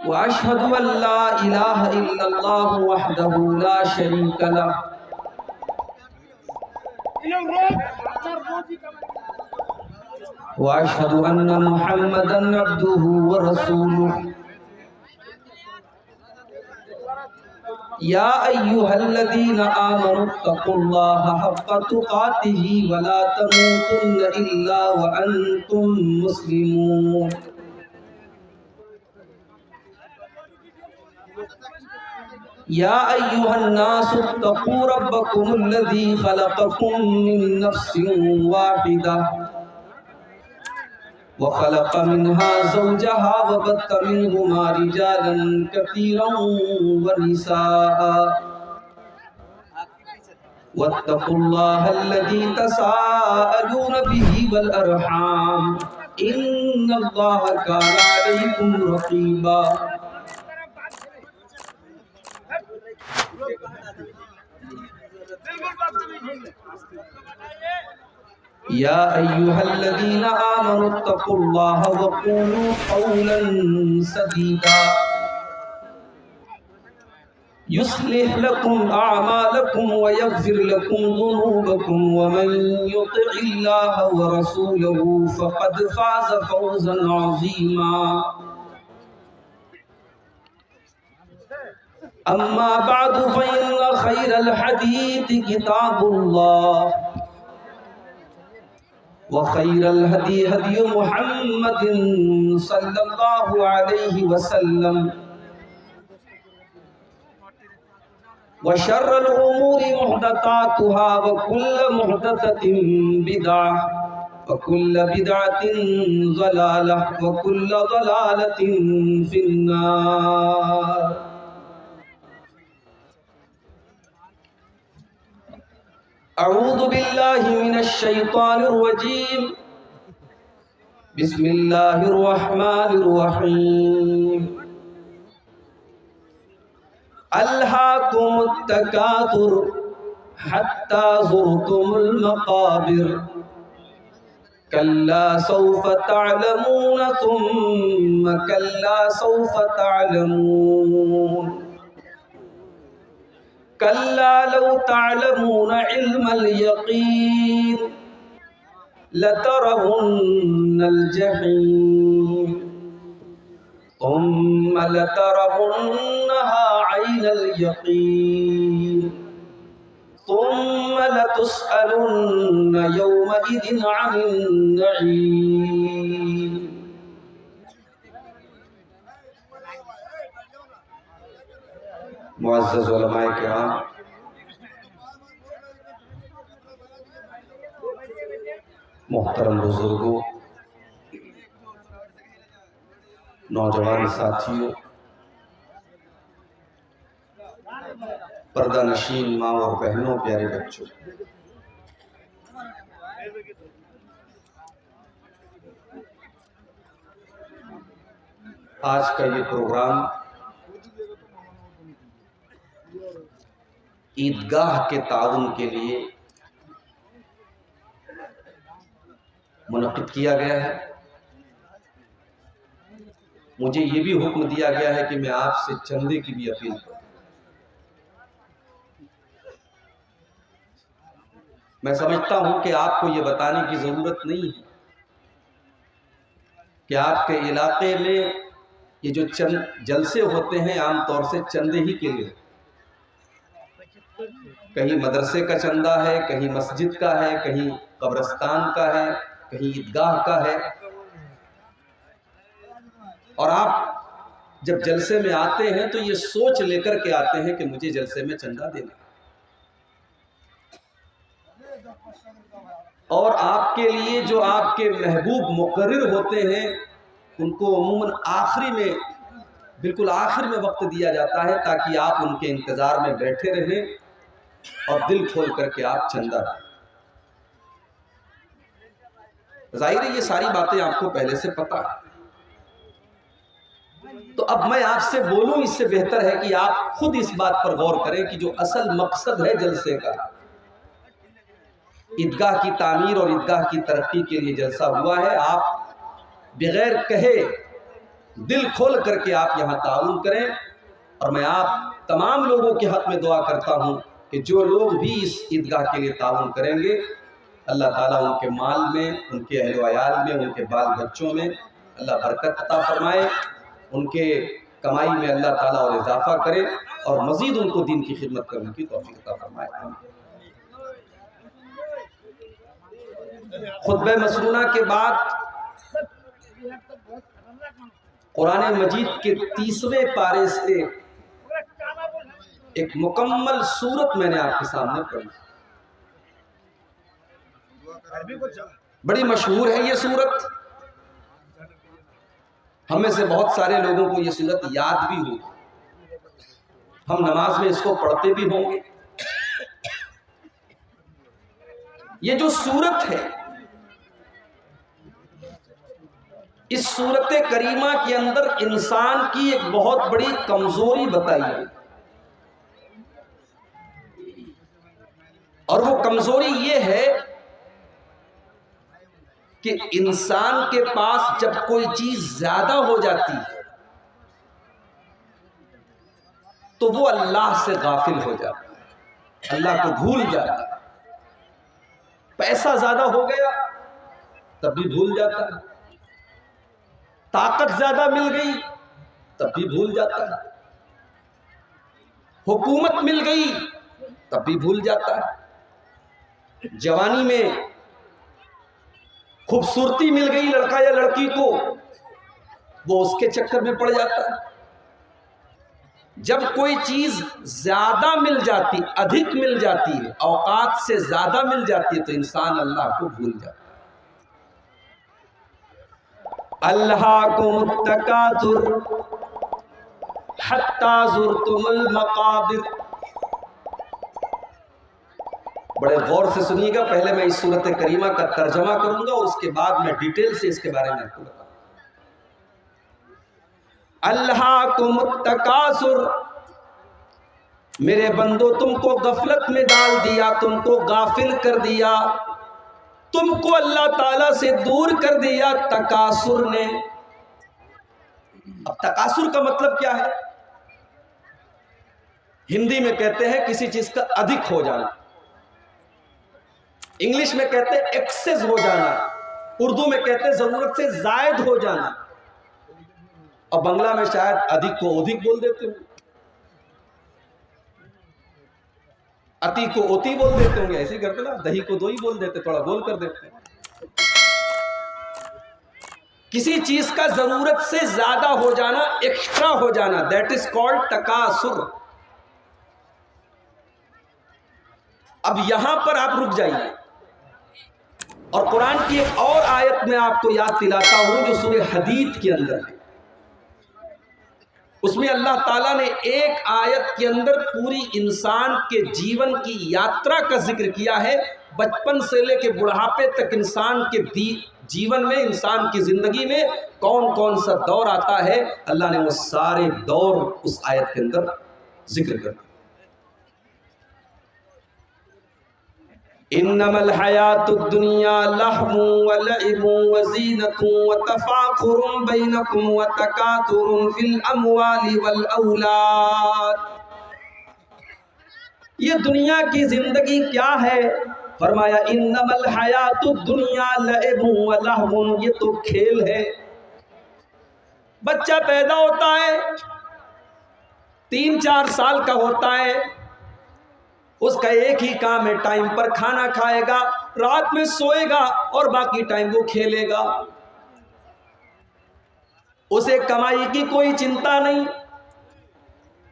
व अशहदु अल्ला इलाहा इल्लल्लाह वहदहु ला शरीका लह व अशहदु अन्ना मुहम्मदन अब्दुहु व रसूलुहु या अय्युहल्लज़ीना आमनुत्तक़ुल्लाहा हक़्क़ तुक़ातिही व ला तमूतुन्ना इल्ला व अंतुम मुस्लिमून। या अय्युहन्नासुत्तक़ू रब्बकुमुल्लज़ी ख़लक़कुम मिन नफ्सिन वाहिदा व ख़लक़ मिन्हा ज़ौजहा व बत्त मिन्हुमा रिजालन कसीरन व निसाअ वत्तक़ुल्लाहल्लज़ी तसाअलून बिही वल अरहाम इन्नल्लाहा काना अलैकुम रक़ीबा। या अय्युहल्लज़ीना आमनुत्तक़ुल्लाहा वक़ूलू क़ौलन सदीदा युस्लिह लकुम अअमालकुम व यग़फ़िर लकुम ज़ुनूबकुम व मन युतिइल्लाह व रसूलहु फ़क़द फ़ाज़ फ़ौज़न अज़ीमा। अम्मा बअदु फ़इन्न ख़ैरल हदीथि किताबुल्लाह व खैरल हदी हदी मुहम्मदिन सल्लल्लाहु अलैहि वसल्लम व शर्रल उमूरि मुहदसातुहा व कुल्लु मुहदसतिन बिदअह व कुल्लु बिदअतिन ज़लालह व कुल्लु ज़लालतिन फिन्नार। अऊज़ु बिल्लाहि मिनश शैतानिर रजीम बिस्मिल्लाहिर रहमानिर रहीम। अल्हाकुमुत तकासुर हत्ता ज़ुरतुमुल मक़ाबिर कल्ला सौफ़ तअलमून सुम्मा कल्ला सौफ़ तअलमून कल्ला लौ तअलमून इल्मल यक़ीन लतरवुन्नल जहीम सुम्मा लतरवुन्नहा ऐनल यक़ीन सुम्मा लतुस्अलुन्न यौमइज़िन अनिन नईम। मुअज़्ज़ज़ उलमाए किराम, मोहतरम बुजुर्गों, नौजवान साथियों, पर्दा नशीन माँ और बहनों, प्यारे बच्चों, आज का ये प्रोग्राम ईदगाह के ताउन के लिए मुनक़िद किया गया है। मुझे ये भी हुक्म दिया गया है कि मैं आपसे चंदे की भी अपील करूं। मैं समझता हूं कि आपको ये बताने की ज़रूरत नहीं है कि आपके इलाके में ये जो चंद जलसे होते हैं आमतौर से चंदे ही के लिए, कहीं मदरसे का चंदा है, कहीं मस्जिद का है, कहीं कब्रिस्तान का है, कहीं ईदगाह का है। और आप जब जलसे में आते हैं तो ये सोच लेकर के आते हैं कि मुझे जलसे में चंदा देना, और आपके लिए जो आपके महबूब मुकर्रिर होते हैं उनको अमूमन आखिरी में, बिल्कुल आखिर में वक्त दिया जाता है ताकि आप उनके इंतज़ार में बैठे रहें और दिल खोल करके आप चंदा दें। जाहिर है ये सारी बातें आपको पहले से पता है, तो अब मैं आपसे बोलूं इससे बेहतर है कि आप खुद इस बात पर गौर करें कि जो असल मकसद है जलसे का, ईदगाह की तामीर और ईदगाह की तरक्की के लिए जलसा हुआ है। आप बगैर कहे दिल खोल करके आप यहाँ ताउन करें। और मैं आप तमाम लोगों के हक़ में दुआ करता हूँ कि जो लोग भी इस ईदगाह के लिए ताउन करेंगे, अल्लाह ताला उनके माल में, उनके अहल वयाल में, उनके बाल बच्चों में अल्लाह बरकत अता फरमाए, उनके कमाई में अल्लाह ताला और इजाफा करे और मज़ीद उनको दीन की खिदमत करने की तौफीक अता फरमाए। खुतबे मसनूना के बाद कुरान मजीद के 30वें पारे से एक मुकम्मल सूरत मैंने आपके सामने पढ़ी। बड़ी मशहूर है ये सूरत, हम में से बहुत सारे लोगों को ये सूरत याद भी हो, हम नमाज में इसको पढ़ते भी होंगे। ये जो सूरत है, इस सूरत करीमा के अंदर इंसान की एक बहुत बड़ी कमजोरी बताई है, और वो कमजोरी ये है कि इंसान के पास जब कोई चीज ज्यादा हो जाती है तो वो अल्लाह से गाफिल हो जाता है, अल्लाह को भूल जाता है। पैसा ज्यादा हो गया तब भी भूल जाता है, ताकत ज्यादा मिल गई तब भी भूल जाता है, हुकूमत मिल गई तब भी भूल जाता है, जवानी में खूबसूरती मिल गई लड़का या लड़की को, वो उसके चक्कर में पड़ जाता है। जब कोई चीज ज्यादा मिल जाती, अधिक मिल जाती है, औकात से ज्यादा मिल जाती है, तो इंसान अल्लाह को भूल जाता है। अल्लाहुम तकासुर हत्ता ज़ुरतुमुल मकाबिर। बड़े गौर से सुनिएगा, पहले मैं इस सूरत करीमा का तर्जमा करूंगा और उसके बाद मैं डिटेल से इसके बारे में आपको बताऊंगा। अल्लाहुम तकासुर, मेरे बंदो तुमको गफलत में डाल दिया, तुमको गाफिल कर दिया, तुमको अल्लाह ताला से दूर कर दिया तकासुर ने। अब तकासुर का मतलब क्या है? हिंदी में कहते हैं किसी चीज का अधिक हो जाना, इंग्लिश में कहते हैं एक्सेस हो जाना, उर्दू में कहते हैं जरूरत से जायद हो जाना, और बांग्ला में शायद अधिक को अधिक बोल देते हो, अति को ओती बोल देते होंगे, ऐसे करते ना, दही को दो ही बोल देते, थोड़ा गोल कर देते हैं। किसी चीज का जरूरत से ज्यादा हो जाना, एक्स्ट्रा हो जाना, दैट इज कॉल्ड तकासुर। अब यहां पर आप रुक जाइए और कुरान की एक और आयत में आपको याद दिलाता हूं जो सूरह हदीद के अंदर है। उसमें अल्लाह ताला ने एक आयत के अंदर पूरी इंसान के जीवन की यात्रा का जिक्र किया है, बचपन से लेकर बुढ़ापे तक इंसान के जीवन में, इंसान की जिंदगी में कौन कौन सा दौर आता है, अल्लाह ने वो सारे दौर उस आयत के अंदर जिक्र कर दिया। इन्नमल हयातुद दुनिया लहवुन व लइबुन व ज़ीनतुन व तफ़ाखुरुन बैनकुम व तकासुरुन फिल अमवालि वल औलाद। ये दुनिया की जिंदगी क्या है? फरमाया इन्नमल हयातुद दुनिया लइबुन व लहवुन, ये तो खेल है। बच्चा पैदा होता है, 3-4 साल का होता है, उसका एक ही काम है, टाइम पर खाना खाएगा, रात में सोएगा और बाकी टाइम वो खेलेगा। उसे कमाई की कोई चिंता नहीं,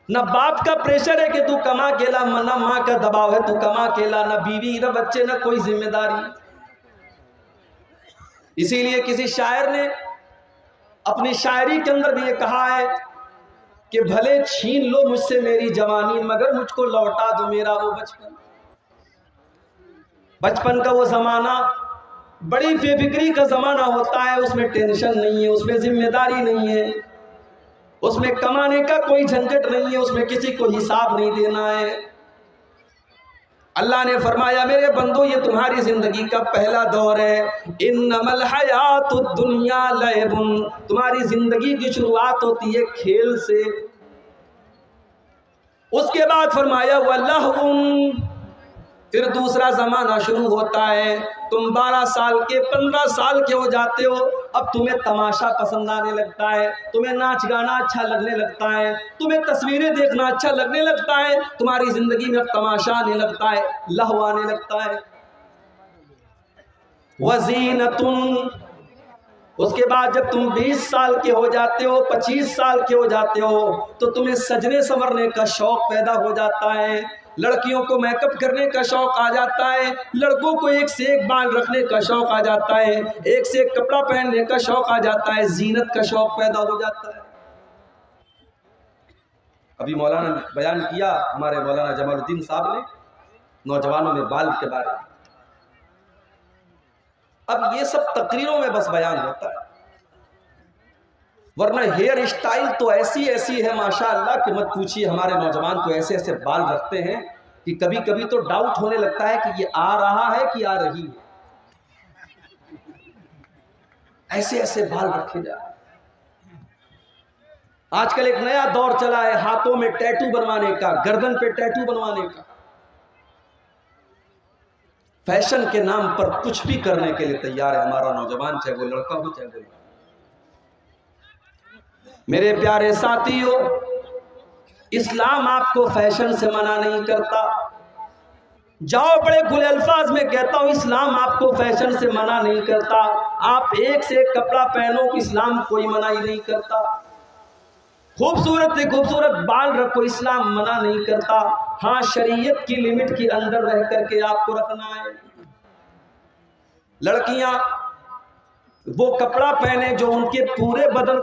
न बाप का प्रेशर है कि तू कमा के ला, न माँ का दबाव है तू कमा के ला, न बीवी न बच्चे, न कोई जिम्मेदारी। इसीलिए किसी शायर ने अपनी शायरी के अंदर भी ये कहा है कि भले छीन लो मुझसे मेरी जवानी, मगर मुझको लौटा दो मेरा वो बचपन। बचपन का वो जमाना बड़ी बेफिक्री का जमाना होता है, उसमें टेंशन नहीं है, उसमें जिम्मेदारी नहीं है, उसमें कमाने का कोई झंझट नहीं है, उसमें किसी को हिसाब नहीं देना है। अल्लाह ने फरमाया मेरे बंदो ये तुम्हारी जिंदगी का पहला दौर है। इन्नमल हयातुद दुनिया लअबुन, तुम्हारी जिंदगी की शुरुआत होती है खेल से। उसके बाद फरमाया वलहुन, फिर दूसरा ज़माना शुरू होता है। तुम 12 साल के 15 साल के हो जाते हो, अब तुम्हें तमाशा पसंद आने लगता है, तुम्हें नाच गाना अच्छा लगने लगता है, तुम्हें तस्वीरें देखना अच्छा लगने लगता है, तुम्हारी ज़िंदगी में अब तमाशा आने लगता है, लहव आने लगता है। वज़ीनतुन, उसके बाद जब तुम 20 साल के हो जाते हो, 25 साल के हो जाते हो, तो तुम्हें सजने संवरने का शौक़ पैदा हो जाता है, लड़कियों को मेकअप करने का शौक़ आ जाता है, लड़कों को एक से एक बाल रखने का शौक़ आ जाता है, एक से एक कपड़ा पहनने का शौक़ आ जाता है, जीनत का शौक़ पैदा हो जाता है। अभी मौलाना ने बयान किया, हमारे मौलाना जमालुद्दीन साहब ने, नौजवानों में बाल के बारे में। अब ये सब तकरीरों में बस बयान होता है, वरना हेयर स्टाइल तो ऐसी ऐसी है माशाअल्लाह कि मत पूछिए। हमारे नौजवान तो ऐसे ऐसे बाल रखते हैं कि कभी कभी तो डाउट होने लगता है कि ये आ रहा है कि आ रही है। ऐसे ऐसे बाल रखे जा रहे। आजकल एक नया दौर चला है हाथों में टैटू बनवाने का, गर्दन पे टैटू बनवाने का। फैशन के नाम पर कुछ भी करने के लिए तैयार है हमारा नौजवान, चाहे वो लड़का हो चाहे वो लड़का। मेरे प्यारे साथियों, इस्लाम आपको फैशन से मना नहीं करता। जाओ बड़े खुले अल्फाज में कहता हूं, इस्लाम आपको फैशन से मना नहीं करता। आप एक से एक कपड़ा पहनो, इस्लाम कोई मनाही नहीं करता। खूबसूरत से खूबसूरत बाल रखो, इस्लाम मना नहीं करता। हाँ, शरीयत की लिमिट के अंदर रह करके आपको रखना है। लड़कियां वो कपड़ा पहने जो उनके पूरे बदन